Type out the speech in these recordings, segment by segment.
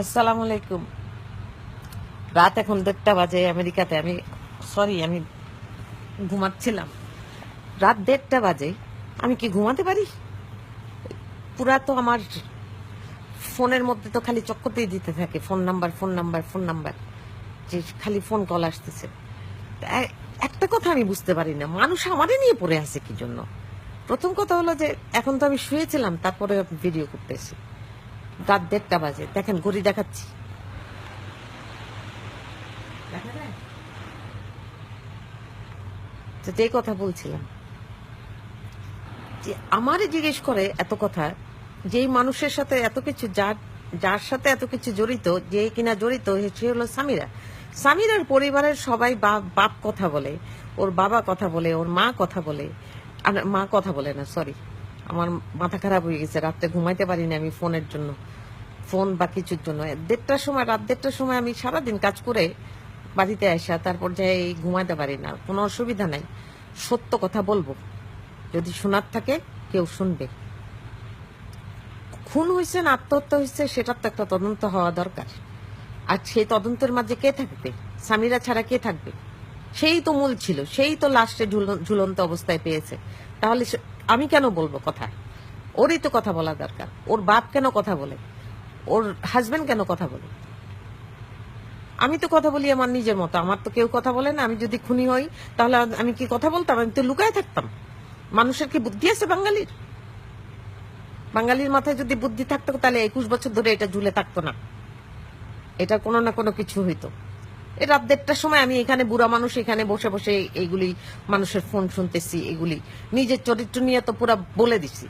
আসসালামু আলাইকুম। রাত এখন 1:30 বাজে আমেরিকাতে। আমি ঘুমাচ্ছিলাম। রাত 1:30 বাজে, আমি কি ঘুমাতে পারি? পুরা তো আমার ফোনের মধ্যে তো খালি চক্করতেই দিতে থাকে, phone number phone number phone number, যে খালি ফোন কল আসতেছে। তা একটা কথা আমি বুঝতে পারি না, মানুষ আমারে নিয়ে পড়ে আছে কি জন্য। প্রথম কথা হলো যে এখন তো আমি শুয়েছিলাম, তারপরে ভিডিও করতেছি। রাত 1:30 বাজে, দেখেন ঘড়ি দেখাচ্ছি, দেখা যায়? তো যেই কথা বলছিলাম, যে আমারে জিজ্ঞেস করে এত কথা, যেই মানুষের সাথে এত কিছু, যার সাথে এত কিছু জড়িত, যে কিনা জড়িত, সে হলো সামিরা। সামিরার পরিবারের সবাই বাপ কথা বলে, ওর বাবা কথা বলে, ওর মা কথা বলে। আর মা কথা বলে না, সরি, আমার মাথা খারাপ হয়ে গেছে, রাত্রে ঘুমাইতে পারিনি আমি ফোনের জন্য, ফোন বা কিছুর জন্য। রাত 1:30টার সময় আমি সারাদিন কাজ করে বাড়িতে আসা, তারপর যাই ঘুমাইতে পারি না। কোনো অসুবিধা নাই, সত্য কথা বলবো, যদি শোনার থাকে কেউ শুনবে। খুন হয়েছে না আত্মহত্যা হয়েছে, সেটার তো একটা তদন্ত হওয়া দরকার। আর সেই তদন্তের মাঝে কে থাকবে? সামিরা ছাড়া কে থাকবে? সেই তো মূল ছিল, সেই তো লাস্টে ঝুলন্ত অবস্থায় পেয়েছে। তাহলে আমি কেন বলবো কথা? ওরই তো কথা বলা দরকার। ওর বাপ কেন কথা বলে? ওর হাজবেন্ড কেন কথা বলে? আমি তো কথা বলি আমার নিজের মতো, আমার তো কেউ কথা বলে না। আমি যদি খুনি হই, তাহলে আমি কি কথা বলতাম? আমি তো লুকায় থাকতাম। মানুষের কি বুদ্ধি আছে বাঙালির? বাঙালির মাথায় যদি বুদ্ধি থাকতো, তাহলে 21 বছর ধরে এটা ঝুলে থাকতো না, এটা কোনো না কোনো কিছু হইতো। এই রাত 1:30টার সময় আমি এখানে বুড়া মানুষ, এখানে বসে বসে এইগুলি মানুষের ফোন শুনতেছি। এগুলি নিজের চরিত্র নিয়ে তো পুরো বলে দিছি।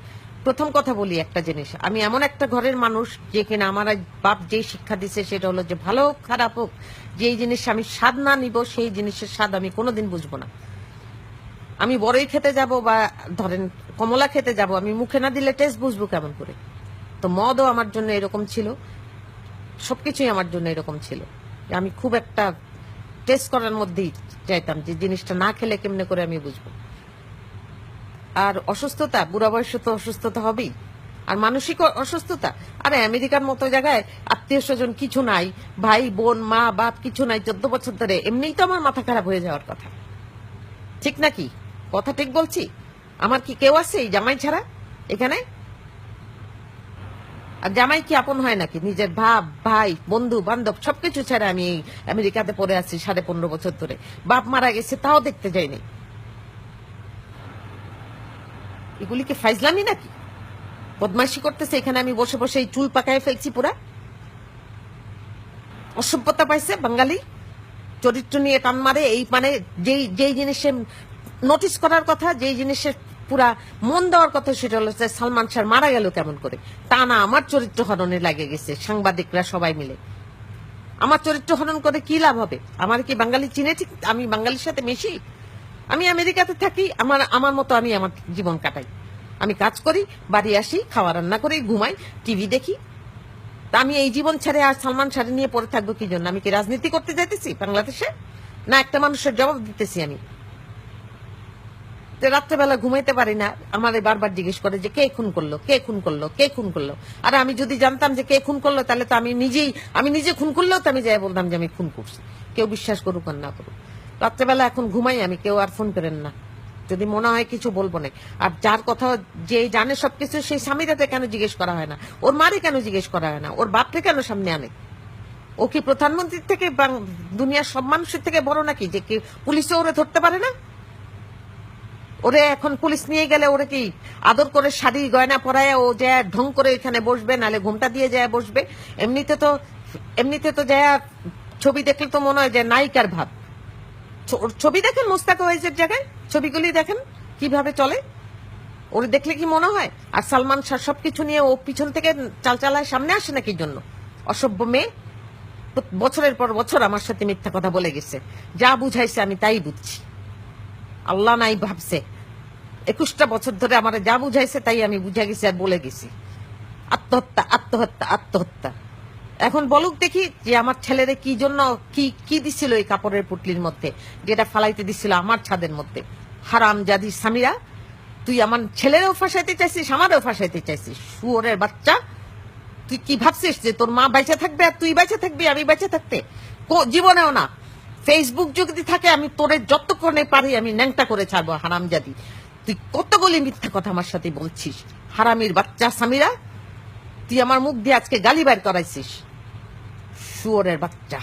প্রথম কথা বলি একটা জিনিস, আমি এমন একটা ঘরের মানুষ যে কিনা আমার বাপ যেই শিক্ষা দিছে, সেটা হলো যে ভালো হোক খারাপ হোক, যেই জিনিস আমি স্বাদ না নিব, সেই জিনিসের স্বাদ আমি কোনোদিন বুঝবো না। আমি বড়ই খেতে যাব বা ধরেন কমলা খেতে যাব, আমি মুখে না দিলে টেস্ট বুঝবো কেমন করে? তো মদও আমার জন্য এরকম ছিল, সবকিছুই আমার জন্য এরকম ছিল। আমি খুব একটা টেস্ট করার মধ্যেই চাইতাম, যে জিনিসটা না খেলে কেমনে করে আমি বুঝবো। আর অসুস্থতা, বুড়া বয়সে তো অসুস্থতা হবেই। আর মানসিক অসুস্থতা, আরে আমেরিকার মতো জায়গায় আত্মীয় স্বজন কিছু নাই, ভাই বোন মা বাপ কিছু নাই, 14 বছর ধরে, এমনিই তো আমার মাথা খারাপ হয়ে যাওয়ার কথা। ঠিক নাকি? কথা ঠিক বলছি? আমার কি কেউ আছে এই জামাই ছাড়া এখানে? আর জামাই কি আপন হয় নাকি? নিজের বাপ ভাই বন্ধু বান্ধব সবকিছু ছাড়া আমি এই আমেরিকাতে পড়ে আছি 15.5 বছর ধরে। বাপ মারা গেছে, তাও দেখতে যাইনি। এগুলি কি ফাইজলামি নাকি? বদমাইশি করতেছে এখানে, আমি বসে বসে এই চুল পাকায় ফেলছি পুরা। অসভ্যতা পাইছে বাঙালি, চরিত্র নিয়ে টান মারে। এই মানে যেই যেই জিনিসের নোটিস করার কথা, যেই জিনিসের পুরা মন দেওয়ার কথা, সেটা হলো যে সালমান শাহ মারা গেল কেমন করে। তা না, আমার চরিত্র হরণে লাগে গেছে সাংবাদিকরা সবাই মিলে। আমার চরিত্র হরণ করে কি লাভ হবে? আমার কি বাঙালি চিনে? ঠিক আমি বাঙালির সাথে মিশি? আমি আমেরিকাতে থাকি, আমার আমার মতো আমি আমার জীবন কাটাই। আমি কাজ করি, বাড়ি আসি, খাওয়া রান্না করি, ঘুমাই, টিভি দেখি। তা আমি এই জীবন ছেড়ে আর সালমান শাহ নিয়ে পড়ে থাকবো কি জন্য? আমি কি রাজনীতি করতে যাইতেছি বাংলাদেশে? না একটা মানুষের জবাব দিতেছি আমি। তো রাত্রেবেলা ঘুমাইতে পারি না, আমার বারবার জিজ্ঞেস করে যে কে খুন করলো, কে খুন করলো, কে খুন করলো। আর আমি যদি জানতাম যে কে খুন করলো, তাহলে তো আমি নিজে খুন করলেও তো আমি যাই বলতাম যে আমি খুন করছি, কেউ বিশ্বাস করুক আর না করুক। রাত্রেবেলা এখন ঘুমাই আমি, কেউ আর ফোন করেন না, যদি মনে হয় কিছু বলবো না। আর যার কথা যে জানে সবকিছু, সেই স্বামীরাতে কেন জিজ্ঞেস করা হয় না? ওর মারে কেন জিজ্ঞেস করা হয় না? ওর বাপকে কেন সামনে আনে? ও কি প্রধানমন্ত্রীর থেকে দুনিয়ার সব মানুষের থেকে বড় নাকি, যে কি পুলিশে ওরে ধরতে পারে না? ওরে এখন পুলিশ নিয়ে গেলে ওরে কি আদর করে শাড়ি গয়না পরায় ও যায় ঢং করে এখানে বসবে, নালে ঘুমটা দিয়ে যায় বসবে? এমনিতে তো যায় ছবি দেখলে তো মনে হয় যে নায়িকার ভাব। ওর ছবি দেখেন মোস্তাক ওয়াইজের জায়গায়, ছবিগুলি দেখেন কিভাবে চলে, ওর দেখলে কি মনে হয়? আর সালমান শাহ সবকিছু নিয়ে ও পিছন থেকে চালচালায় সামনে আসে নাকি জন্য? অসভ্য মেয়ে, বছরের পর বছর আমার সাথে মিথ্যা কথা বলে গেছে। যা বুঝাইছে আমি তাই বুঝছি, আল্লাহ নাই ভাবছে। 21টা বছর ধরে আমার যা বুঝাইছে তাই আমি বুঝা গেছি আর বলে গেছি। আত্মহত্যা আত্মহত্যা আত্মহত্যা। এখন বলুক দেখি যে আমার ছেলেরে কি জন্য কি কি দিছিল এই কাপড়ের পুটলির মধ্যে, যেটা ফালাইতে দিছিল আমার ছাদের মধ্যে। হারাম জাদি সামিরা, তুই আমার ছেলেরও ফাঁসাইতে চাইছিস, আমারও ফাঁসাইতে চাইছিস, শুয়োরের বাচ্চা। তুই কি ভাবছিস যে তোর মা বেঁচে থাকবে আর তুই বেঁচে থাকবি আমি বেঁচে থাকতে? জীবনেও না। ফেসবুক যদি থাকে আমি তোরে যতক্ষণে পারি আমি ন্যাংটা করে ছাড়বো হারামজাদি। তুই কতগুলি মিথ্যা কথা আমার সাথে বলছিস হারামির বাচ্চা সামিরা। তুই আমার মুখ দিয়ে আজকে গালি বের করাইছিস, শুয়োরের বাচ্চা।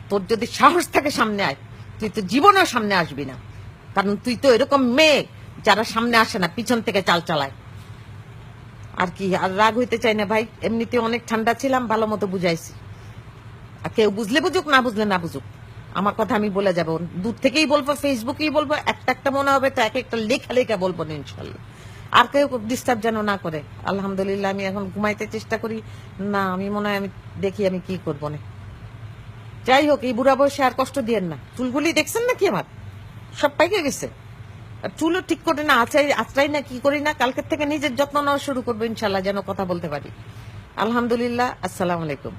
তোর যদি সাহস থাকে সামনে আয়, তুই তো জীবনেও সামনে আসবি না, কারণ তুই তো এরকম মেয়ে যারা সামনে আসে না, পিছন থেকে চাল চালায়। আর কি, আর রাগ হইতে চাই না ভাই, এমনিতে অনেক ঠান্ডা ছিলাম, ভালো মতো বুঝাইছি। আর কেউ বুঝলে বুঝুক, না বুঝলে না বুঝুক, আমার কথা আমি বলে যাবো, দূর থেকেই বলবো, ফেসবুকেই বলবো, একটা একটা মনে হবে তো এক একটা লেখা লেখা বলবো না ইনশাল্লাহ। আর কেউ ডিস্টার্ব যেন না করে। আলহামদুলিল্লাহ আমি এখন ঘুমাইতে চেষ্টা করি না, আমি মনে হয় আমি দেখি আমি কি করবো না। যাই হোক, এই বুড়া বয়সে আর কষ্ট দিয়েন না। চুলগুলি দেখছেন নাকি আমার সব পাইকে গেছে, আর চুলও ঠিক করে না আছড়াই না, কি করি না, কালকের থেকে নিজের যত্ন নেওয়া শুরু করবো ইনশাল্লাহ, যেন কথা বলতে পারি। আলহামদুলিল্লাহ, আসসালামু আলাইকুম।